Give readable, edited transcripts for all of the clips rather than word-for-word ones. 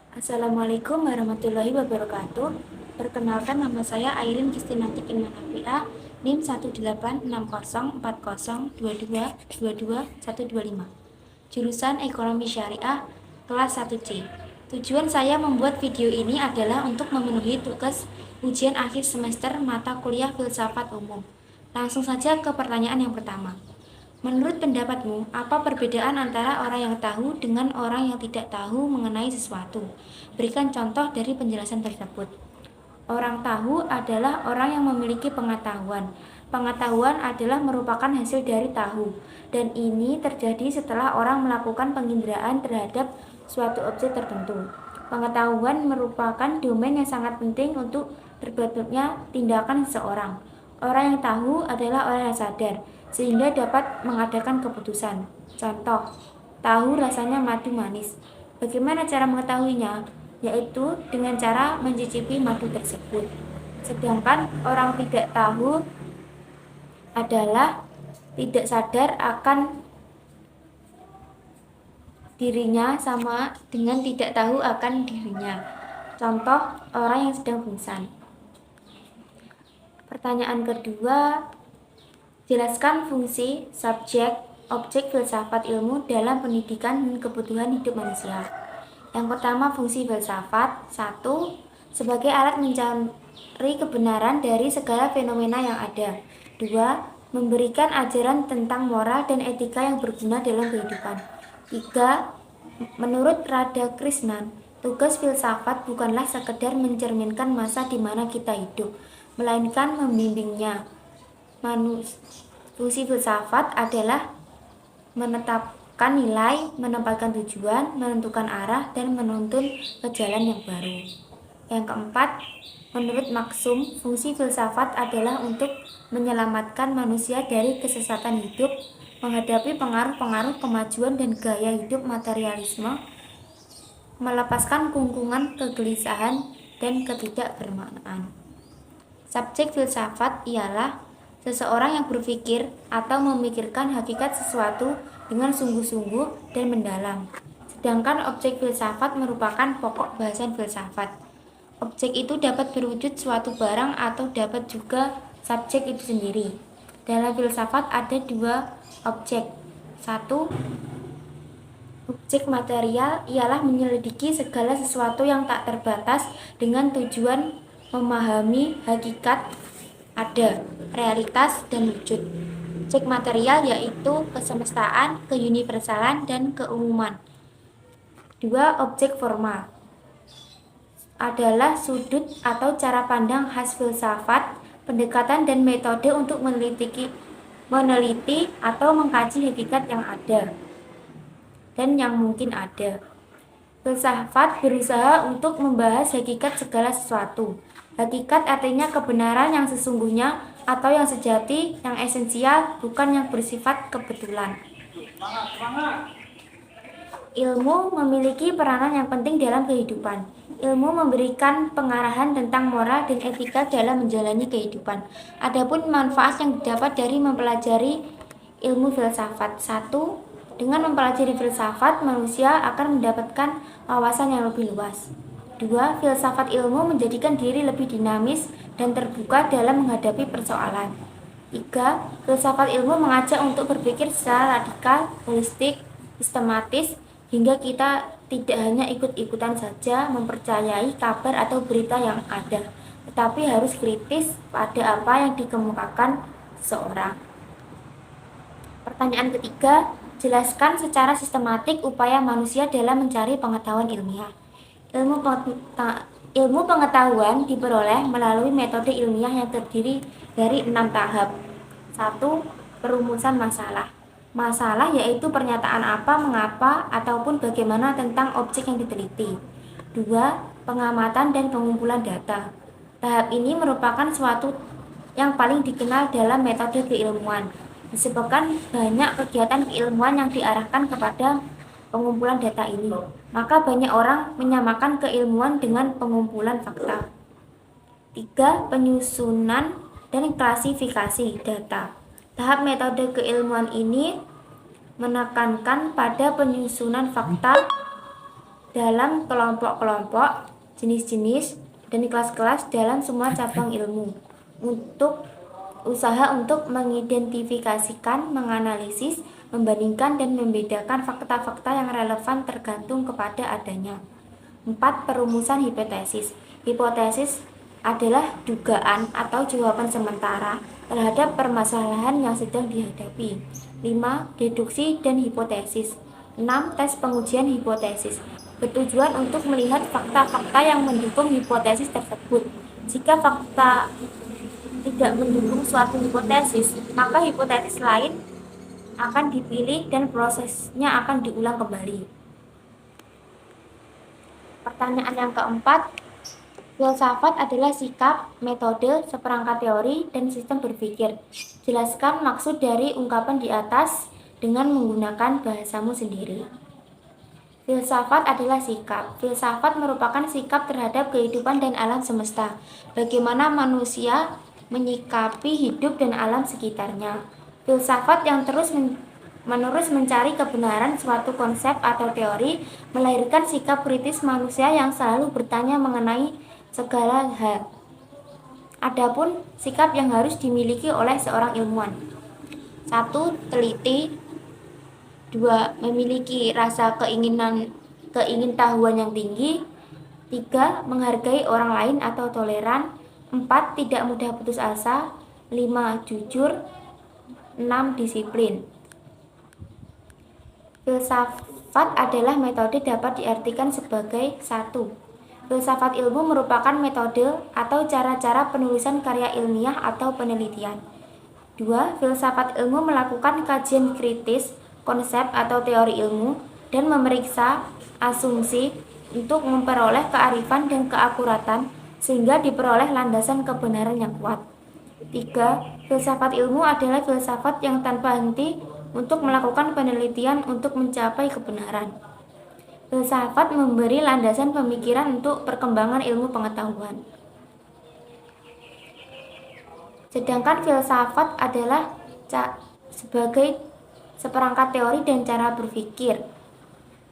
Assalamualaikum warahmatullahi wabarakatuh. Perkenalkan, nama saya Airin Kristinanti Manafiah, NIM 1860402222125. Jurusan Ekonomi Syariah, kelas 1C. Tujuan saya membuat video ini adalah untuk memenuhi tugas ujian akhir semester mata kuliah Filsafat Umum. Langsung saja ke pertanyaan yang pertama. Menurut pendapatmu, apa perbedaan antara orang yang tahu dengan orang yang tidak tahu mengenai sesuatu? Berikan contoh dari penjelasan tersebut. Orang tahu adalah orang yang memiliki pengetahuan. Pengetahuan adalah merupakan hasil dari tahu, dan ini terjadi setelah orang melakukan penginderaan terhadap suatu objek tertentu. Pengetahuan merupakan domain yang sangat penting untuk terbentuknya tindakan seseorang. Orang yang tahu adalah orang yang sadar, sehingga dapat mengadakan keputusan. Contoh, tahu rasanya madu manis. Bagaimana cara mengetahuinya? Yaitu dengan cara mencicipi madu tersebut. Sedangkan orang tidak tahu adalah tidak sadar akan dirinya, sama dengan tidak tahu akan dirinya. Contoh, orang yang sedang pingsan. Pertanyaan kedua, jelaskan fungsi, subjek, objek filsafat ilmu dalam pendidikan dan kebutuhan hidup manusia. Yang pertama, fungsi filsafat. 1. Sebagai alat mencari kebenaran dari segala fenomena yang ada. 2. Memberikan ajaran tentang moral dan etika yang berguna dalam kehidupan. 3. Menurut Radhakrishnan, tugas filsafat bukanlah sekedar mencerminkan masa di mana kita hidup, melainkan membimbingnya. Fungsi filsafat adalah menetapkan nilai, menempatkan tujuan, menentukan arah, dan menuntun ke jalan yang baru. Yang keempat, menurut Maksum, fungsi filsafat adalah untuk menyelamatkan manusia dari kesesatan hidup, menghadapi pengaruh-pengaruh kemajuan dan gaya hidup materialisme, melepaskan kungkungan kegelisahan dan ketidakbermaknaan. Subjek filsafat ialah seseorang yang berpikir atau memikirkan hakikat sesuatu dengan sungguh-sungguh dan mendalam. Sedangkan objek filsafat merupakan pokok bahasan filsafat. Objek itu dapat berwujud suatu barang atau dapat juga subjek itu sendiri. Dalam filsafat ada dua objek. 1. Objek material ialah menyelidiki segala sesuatu yang tak terbatas dengan tujuan memahami hakikat ada, realitas, dan wujud. Objek material yaitu kesemestaan, keuniversalan, dan keumuman. 2. Objek formal adalah sudut atau cara pandang khas filsafat, pendekatan dan metode untuk meneliti atau mengkaji hakikat yang ada dan yang mungkin ada. Filsafat berusaha untuk membahas hakikat segala sesuatu. Hakikat artinya kebenaran yang sesungguhnya atau yang sejati, yang esensial, bukan yang bersifat kebetulan. Ilmu memiliki peranan yang penting dalam kehidupan. Ilmu memberikan pengarahan tentang moral dan etika dalam menjalani kehidupan. Adapun manfaat yang didapat dari mempelajari ilmu filsafat. 1. Dengan mempelajari filsafat, manusia akan mendapatkan wawasan yang lebih luas. 2. Filsafat ilmu menjadikan diri lebih dinamis dan terbuka dalam menghadapi persoalan. 3. Filsafat ilmu mengajak untuk berpikir secara radikal, holistik, sistematis, hingga kita tidak hanya ikut-ikutan saja mempercayai kabar atau berita yang ada, tetapi harus kritis pada apa yang dikemukakan seseorang. Pertanyaan ketiga, jelaskan secara sistematik upaya manusia dalam mencari pengetahuan ilmiah. Ilmu pengetahuan diperoleh melalui metode ilmiah yang terdiri dari 6 tahap. 1. Perumusan masalah. Masalah yaitu pernyataan apa, mengapa, ataupun bagaimana tentang objek yang diteliti. 2. Pengamatan dan pengumpulan data. Tahap ini merupakan suatu yang paling dikenal dalam metode keilmuan, disebabkan banyak kegiatan keilmuan yang diarahkan kepada pengumpulan data ini. Maka banyak orang menyamakan keilmuan dengan pengumpulan fakta. 3. Penyusunan dan klasifikasi data. Tahap metode keilmuan ini menekankan pada penyusunan fakta dalam kelompok-kelompok, jenis-jenis, dan kelas-kelas dalam semua cabang ilmu. Untuk usaha untuk mengidentifikasikan, menganalisis, membandingkan, dan membedakan fakta-fakta yang relevan tergantung kepada adanya. 4. Perumusan hipotesis. Hipotesis adalah dugaan atau jawaban sementara terhadap permasalahan yang sedang dihadapi. 5. Deduksi dan hipotesis. 6. Tes pengujian hipotesis. Bertujuan untuk melihat fakta-fakta yang mendukung hipotesis tersebut. Jika fakta tidak mendukung suatu hipotesis, maka hipotesis lain akan dipilih dan prosesnya akan diulang kembali. Pertanyaan yang keempat, filsafat adalah sikap, metode, seperangkat teori, dan sistem berpikir. Jelaskan maksud dari ungkapan di atas dengan menggunakan bahasamu sendiri. Filsafat adalah sikap. Filsafat merupakan sikap terhadap kehidupan dan alam semesta. Bagaimana manusia menyikapi hidup dan alam sekitarnya. Filsafat yang terus-menerus mencari kebenaran suatu konsep atau teori melahirkan sikap kritis manusia yang selalu bertanya mengenai segala hal. Adapun sikap yang harus dimiliki oleh seorang ilmuwan. 1. Teliti. 2. Memiliki rasa keingintahuan yang tinggi. 3. Menghargai orang lain atau toleran. 4. Tidak mudah putus asa. 5. Jujur. 6. Disiplin. Filsafat adalah metode dapat diartikan sebagai 1. Filsafat ilmu merupakan metode atau cara-cara penulisan karya ilmiah atau penelitian. 2. Filsafat ilmu melakukan kajian kritis konsep atau teori ilmu dan memeriksa asumsi untuk memperoleh kearifan dan keakuratan sehingga diperoleh landasan kebenaran yang kuat. 3. Filsafat ilmu adalah filsafat yang tanpa henti untuk melakukan penelitian untuk mencapai kebenaran. Filsafat memberi landasan pemikiran untuk perkembangan ilmu pengetahuan. Sedangkan filsafat adalah sebagai seperangkat teori dan cara berpikir.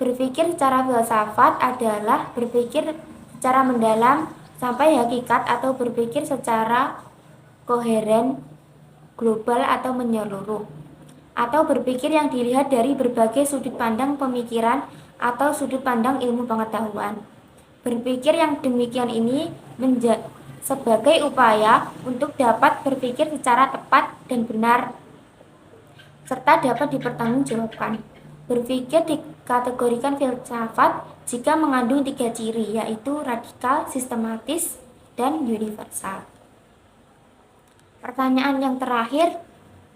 Berpikir secara filsafat adalah berpikir secara mendalam sampai hakikat atau berpikir secara koheren, global atau menyeluruh. Atau berpikir yang dilihat dari berbagai sudut pandang pemikiran atau sudut pandang ilmu pengetahuan. Berpikir yang demikian ini sebagai upaya untuk dapat berpikir secara tepat dan benar serta dapat dipertanggungjawabkan. Berpikir dikategorikan filsafat jika mengandung 3 ciri, yaitu radikal, sistematis, dan universal. Pertanyaan yang terakhir,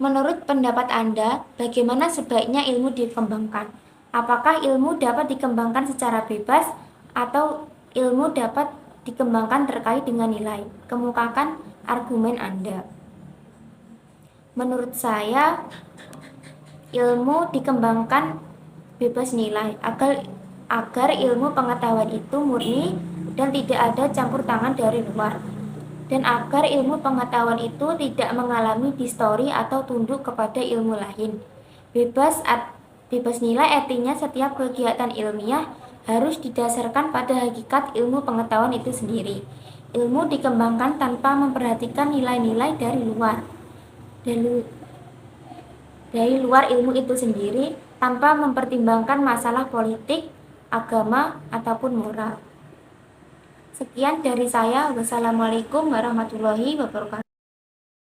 menurut pendapat Anda, bagaimana sebaiknya ilmu dikembangkan? Apakah ilmu dapat dikembangkan secara bebas atau ilmu dapat dikembangkan terkait dengan nilai? Kemukakan argumen Anda. Menurut saya, ilmu dikembangkan bebas nilai agar ilmu pengetahuan itu murni dan tidak ada campur tangan dari luar, dan agar ilmu pengetahuan itu tidak mengalami distori atau tunduk kepada ilmu lain. Bebas nilai artinya setiap kegiatan ilmiah harus didasarkan pada hakikat ilmu pengetahuan itu sendiri. Ilmu dikembangkan tanpa memperhatikan nilai-nilai dari luar ilmu itu sendiri, tanpa mempertimbangkan masalah politik, agama, ataupun moral. Sekian dari saya. Wassalamualaikum warahmatullahi wabarakatuh.